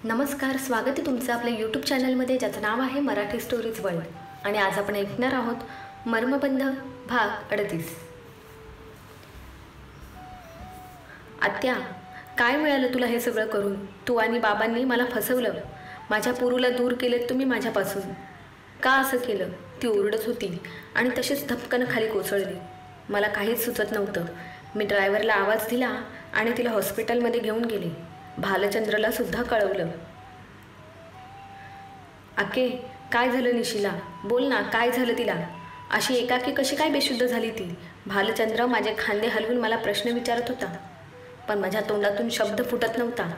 नमस्कार, स्वागत आहे तुमचं आपल्या यूट्यूब चॅनलमध्ये ज्याचं नाव आहे मराठी स्टोरीज वर्ल्ड. आणि आज आपण ऐकणार आहोत मर्मबंध भाग 38. आत्या, काय मिळालं तुला हे सगळं करून? तू आणि बाबांनी मला फसवलं. माझ्या पुरूला दूर केलं तुम्ही माझ्यापासून. का असं केलं? ती ओरडत होती आणि तशीच धपकन खाली कोसळली. मला काहीच सुचत नव्हतं. मी ड्रायव्हरला आवाज दिला आणि तिला हॉस्पिटलमध्ये घेऊन गेले. भालचंद्रला सुद्धा कळवलं. आके, काय झालं निशीला? बोल ना, काय झालं तिला? अशी एकाकी कशी काय बेशुद्ध झाली ती? भालचंद्र माझे खांदे हलवून मला प्रश्न विचारत होता, पण माझ्या तोंडातून शब्द फुटत नव्हता.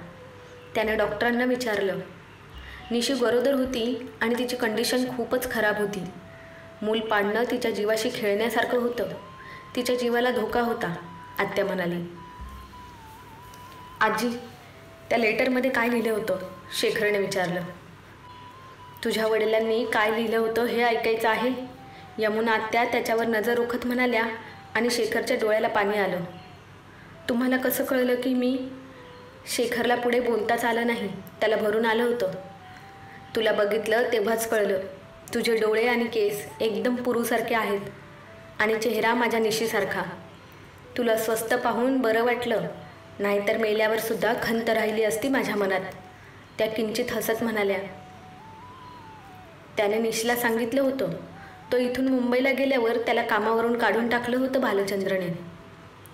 त्याने डॉक्टरांना विचारलं. निशी गरोदर होती आणि तिची कंडिशन खूपच खराब होती. मूल पाडणं तिच्या जीवाशी खेळण्यासारखं होतं. तिच्या जीवाला धोका होता, आत्या म्हणाली. आजी, त्या लेटरमध्ये काय लिहिलं होतं? शेखरने विचारलं. तुझ्या वडिलांनी काय लिहिलं होतं हे ऐकायचं आहे? यमुना आत्या त्याच्यावर नजर रोखत म्हणाल्या आणि शेखरच्या डोळ्याला पाणी आलं. तुम्हाला कसं कळलं की मी? शेखरला पुढे बोलताच आलं नाही. त्याला भरून आलं होतं. तुला बघितलं तेव्हाच कळलं. तुझे डोळे आणि केस एकदम पुरूसारखे आहेत आणि चेहरा माझ्या निशीसारखा. तुला स्वस्थ पाहून बरं वाटलं, नाहीतर मेल्यावर सुद्धा खंत राहिली असती माझ्या मनात, त्या किंचित हसत म्हणाल्या. त्याने निशीला सांगितलं होतं. तो इथून मुंबईला गेल्यावर त्याला कामावरून काढून टाकलं होतं भालचंद्रने.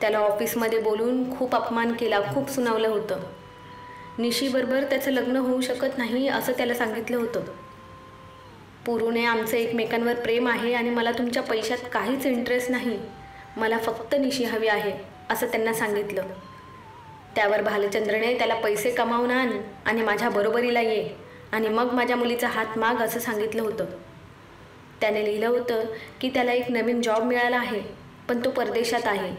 त्याला ऑफिसमध्ये बोलून खूप अपमान केला, खूप सुनावलं होतं. निशीबरोबर त्याचं लग्न होऊ शकत नाही असं त्याला सांगितलं होतं. पुरूने आमचं एकमेकांवर प्रेम आहे आणि मला तुमच्या पैशात काहीच इंटरेस्ट नाही, मला फक्त निशी हवी आहे असं त्यांना सांगितलं. त्यावर भालचंद्रने त्याला पैसे कमावून आण आणि माझ्या बरोबरीला ये आणि मग माझ्या मुलीचा हात माग असं सांगितलं होतं. त्याने लिहिलं होतं की त्याला एक नवीन जॉब मिळाला आहे, पण तो परदेशात आहे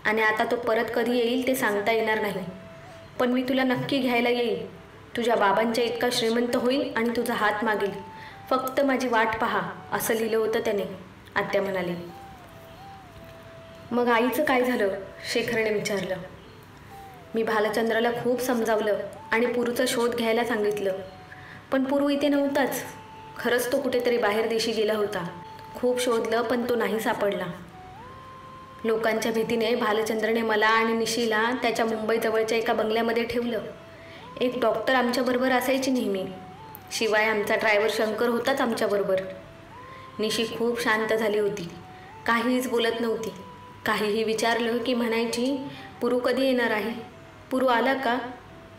आणि आता तो परत कधी येईल ते सांगता येणार नाही. पण मी तुला नक्की घ्यायला येईल. तुझ्या बाबांच्या इतका श्रीमंत होईल आणि तुझा हात मागेल. फक्त माझी वाट पहा असं लिहिलं होतं त्याने, आत्या म्हणाली. मग आईचं काय झालं? शेखरने विचारलं. मी भालचंद्रला खूप समजावलं आणि पुरूचा शोध घ्यायला सांगितलं, पण पुरू इथे नव्हताच. खरंच तो कुठेतरी बाहेर देशी गेला होता. खूप शोधलं पण तो नाही सापडला. लोकांच्या भीतीने भालचंद्रने मला आणि निशीला त्याच्या मुंबईजवळच्या एका बंगल्यामध्ये ठेवलं. एक डॉक्टर आमच्याबरोबर असायची नेहमी. शिवाय आमचा ड्रायव्हर शंकर होताच आमच्याबरोबर. निशी खूप शांत झाली होती, काहीच बोलत नव्हती. काहीही विचारलं की म्हणायची, पुरू कधी येणार आहे? पुरू आला का?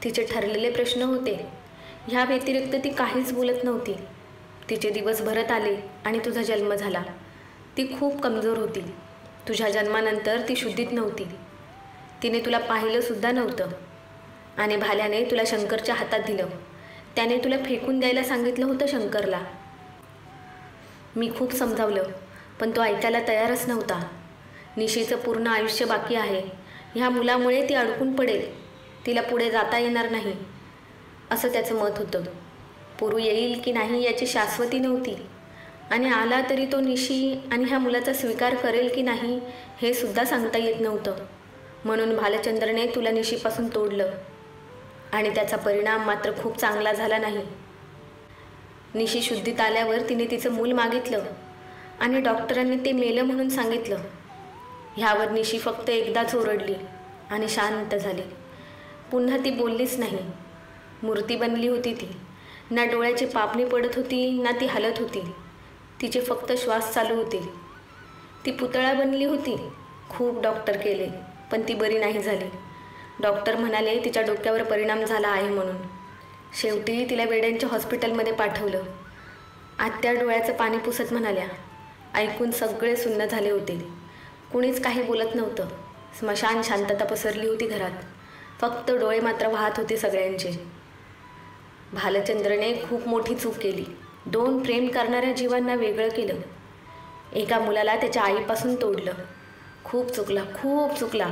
तिचे ठरलेले प्रश्न होते. ह्या व्यतिरिक्त ती काहीच बोलत नव्हती. तिचे दिवस भरत आले आणि तुझा जन्म झाला. ती खूप कमजोर होती. तुझ्या जन्मानंतर ती शुद्धीत नव्हती. तिने तुला पाहिलंसुद्धा नव्हतं आणि भाल्याने तुला शंकरच्या हातात दिलं. त्याने तुला फेकून द्यायला सांगितलं होतं शंकरला. मी खूप समजावलं, पण तो ऐकायला तयारच नव्हता. निशीचं पूर्ण आयुष्य बाकी आहे. ह्या मुलामुळे ती अडकून पडेल. तिला पुढे जाता येणार नाही असं त्याचं मत होतं. पुरू येईल की नाही याची शाश्वती नव्हती आणि आला तरी तो निशी आणि ह्या मुलाचा स्वीकार करेल की नाही हे सुद्धा सांगता येत नव्हतं. म्हणून भालचंद्रने तुला निशीपासून तोडलं आणि त्याचा परिणाम मात्र खूप चांगला झाला नाही. निशी शुद्धीत आल्यावर तिने तिचं मूल मागितलं आणि डॉक्टरांनी ते मेलं म्हणून सांगितलं. ह्यावर निशी फक्त एकदाच ओरडली आणि शांत झाली. पुन्हा ती बोललीच नाही. मूर्ती बनली होती ती. ना डोळ्याची पापणी पडत होती ना ती हलत होती. तिचे फक्त श्वास चालू होते. ती पुतळा बनली होती. खूप डॉक्टर केले पण ती बरी नाही झाली. डॉक्टर म्हणाले तिच्या डोक्यावर परिणाम झाला आहे म्हणून. शेवटी तिला वेड्यांच्या हॉस्पिटलमध्ये पाठवलं. आत्या डोळ्याचं पाणी पुसत म्हणाल्या. ऐकून सगळे सुन्न झाले होते. कुणीच काही बोलत नव्हतं. स्मशान शांतता पसरली होती घरात. फक्त डोळे मात्र वाहत होते सगळ्यांचे. भालचंद्रने खूप मोठी चूक केली. 2 प्रेम करणाऱ्या जीवांना वेगळं केलं. एका मुलाला त्याच्या आईपासून तोडलं. खूप चुकला, खूप चुकला.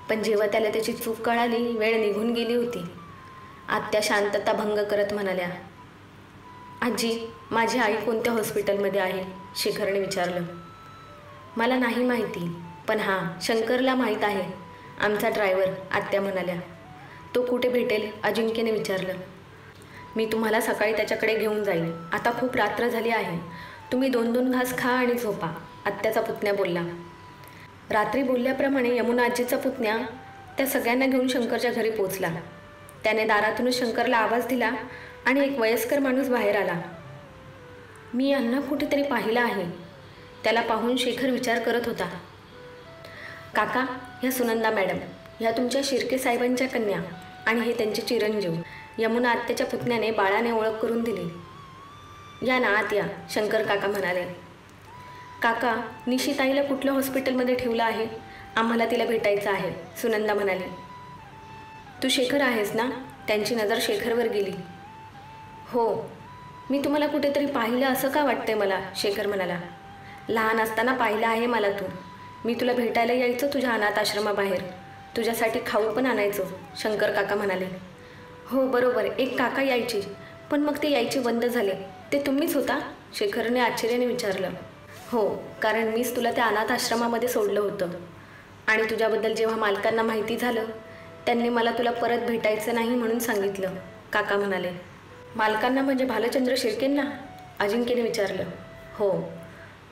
पण जेव्हा त्याला त्याची चूक कळाली, वेळ निघून गेली होती. आत्या शांतता भंग करत म्हणाल्या. आजी, माझी आई कोणत्या हॉस्पिटलमध्ये आहे? शेखरने विचारलं. मला नाही माहिती, पण हां, शंकरला माहीत आहे, आमचा ड्रायव्हर, आत्या म्हणाल्या. तो कुठे भेटेल अजिंक्यने विचारलं. मी तुम्हाला सकाळी त्याच्याकडे घेऊन जाईल. आता खूप रात्र झाली आहे. तुम्ही 2-2 घास खा आणि झोपा, आत्याचा पुतण्या बोलला. रात्री बोलल्याप्रमाणे यमुना आजीचा पुतण्या त्या सगळ्यांना घेऊन शंकरच्या घरी पोचला. त्याने दारातूनच शंकरला आवाज दिला आणि एक वयस्कर माणूस बाहेर आला. मी यांना कुठेतरी पाहिलं आहे. त्याला पाहून शेखर विचार करत होता. काका, ह्या सुनंदा मॅडम, ह्या तुमच्या शिर्के साहेबांच्या कन्या आणि हे त्यांचे चिरंजीव. यमुना आत्याच्या पुतण्याने बाळाने ओळख करून दिली. या ना आत या, शंकर काका म्हणाले. काका, निशिताईला कुठल्या हॉस्पिटलमध्ये ठेवलं आहे? आम्हाला तिला भेटायचं आहे, सुनंदा म्हणाली. तू शेखर आहेस ना? त्यांची नजर शेखरवर गेली. हो. मी तुम्हाला कुठेतरी पाहिलं असं का वाटतंय मला? शेखर म्हणाला. लहान असताना पाहिलं आहे मला तू. मी तुला भेटायला यायचो तुझ्या अनाथ आश्रमाबाहेर. तुझ्यासाठी खाऊ पण आणायचो, शंकर काका म्हणाले. हो बरोबर, एक काका यायची, पण मग ते यायचे बंद झाले. ते तुम्हीच होता? शेखरने आश्चर्याने विचारलं. हो, कारण मीच तुला त्या अनाथ आश्रमामध्ये सोडलं होतं. आणि तुझ्याबद्दल जेव्हा मालकांना माहिती झालं, त्यांनी मला तुला परत भेटायचं नाही म्हणून सांगितलं, काका म्हणाले. मालकांना म्हणजे भालचंद्र शिर्केंना? अजिंक्यने विचारलं. हो,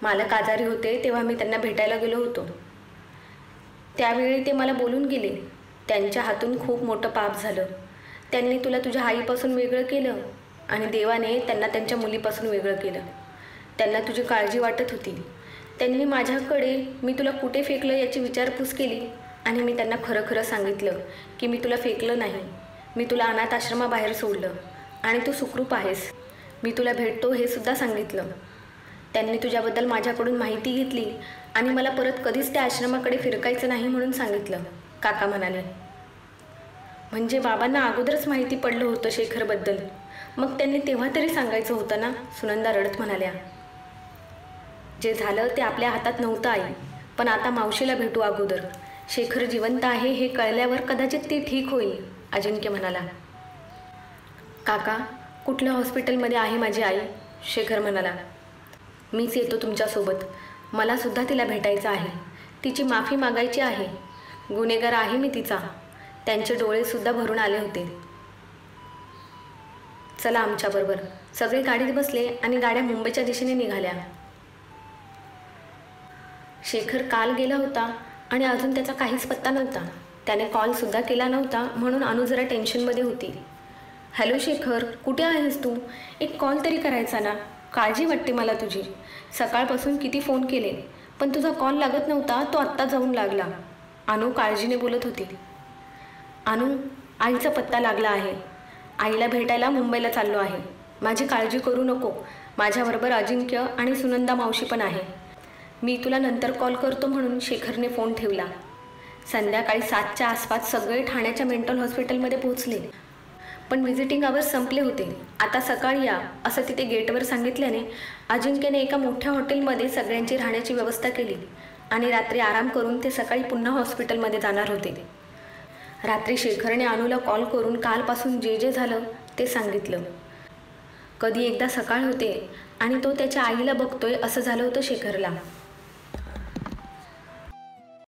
मालक आजारी होते तेव्हा मी त्यांना भेटायला गेलो होतो. त्यावेळी ते मला बोलून गेले. त्यांच्या हातून खूप मोठं पाप झालं. त्यांनी तुला तुझ्या आईपासून वेगळं केलं आणि देवाने त्यांना त्यांच्या मुलीपासून वेगळं केलं. त्यांना तुझी काळजी वाटत होती. त्यांनी माझ्याकडे मी तुला कुठे फेकलं याची विचारपूस केली आणि मी त्यांना खरं खरं सांगितलं की मी तुला फेकलं नाही. मी तुला अनाथ आश्रमाबाहेर सोडलं आणि तू सुखरूप आहेस. मी तुला भेटतो हे सुद्धा सांगितलं. त्यांनी तुझ्याबद्दल माझ्याकडून माहिती घेतली आणि मला परत कधीच त्या आश्रमाकडे फिरकायचं नाही म्हणून सांगितलं, काका म्हणाले. म्हणजे बाबांना अगोदरच माहिती पडलं होतं शेखरबद्दल. मग त्यांनी तेव्हा तरी सांगायचं होतं ना, सुनंदा रडत म्हणाल्या. जे झालं ते आपल्या हातात नव्हतं आई, पण आता मावशीला भेटू अगोदर. शेखर जिवंत आहे हे कळल्यावर कदाचित ती ठीक होईल, अजिंक्य म्हणाला. काका, कुठल्या हॉस्पिटलमध्ये आहे माझी आई? शेखर म्हणाला. मीच येतो तुमच्यासोबत. मला सुद्धा तिला भेटायचं आहे. तिची माफी मागायची आहे. गुन्हेगार आहे मी तिचा. त्यांचे डोळेसुद्धा भरून आले होते. चला आमच्याबरोबर. सगळे गाडीत बसले आणि गाड्या मुंबईच्या दिशेने निघाल्या. शेखर काल गेला होता आणि अजून त्याचा काहीच पत्ता नव्हता. त्याने कॉलसुद्धा केला नव्हता म्हणून अनु जरा टेन्शनमध्ये होती. हॅलो शेखर, कुठे आहेस तू? एक कॉल तरी करायचा ना. काळजी वाटते मला तुझी. सकाळपासून किती फोन केले पण तुझा कॉल लागत नव्हता. तो आत्ता जाऊन लागला, अनु काळजीने बोलत होती. अनु, आईचा पत्ता लागला आहे. आईला भेटायला मुंबईला चाललो आहे. माझी काळजी करू नको. माझ्याबरोबर अजिंक्य आणि सुनंदा मावशी पण आहे. मी तुला नंतर कॉल करतो म्हणून शेखरने फोन ठेवला. संध्याकाळी 7च्या आसपास सगळे ठाण्याच्या मेंटल हॉस्पिटलमध्ये पोहोचले. पण व्हिजिटिंग आवर्स संपले होते. आता सकाळी या असं तिथे गेटवर सांगितल्याने अजिंक्यने एका मोठ्या हॉटेलमध्ये सगळ्यांची राहण्याची व्यवस्था केली आणि रात्री आराम करून ते सकाळी पुन्हा हॉस्पिटलमध्ये जाणार होते. रात्री शेखरने अनुला कॉल करून कालपासून जे जे झालं ते सांगितलं. कधी एकदा सकाळ होते आणि तो त्याच्या आईला बघतोय असं झालं होतं शेखरला.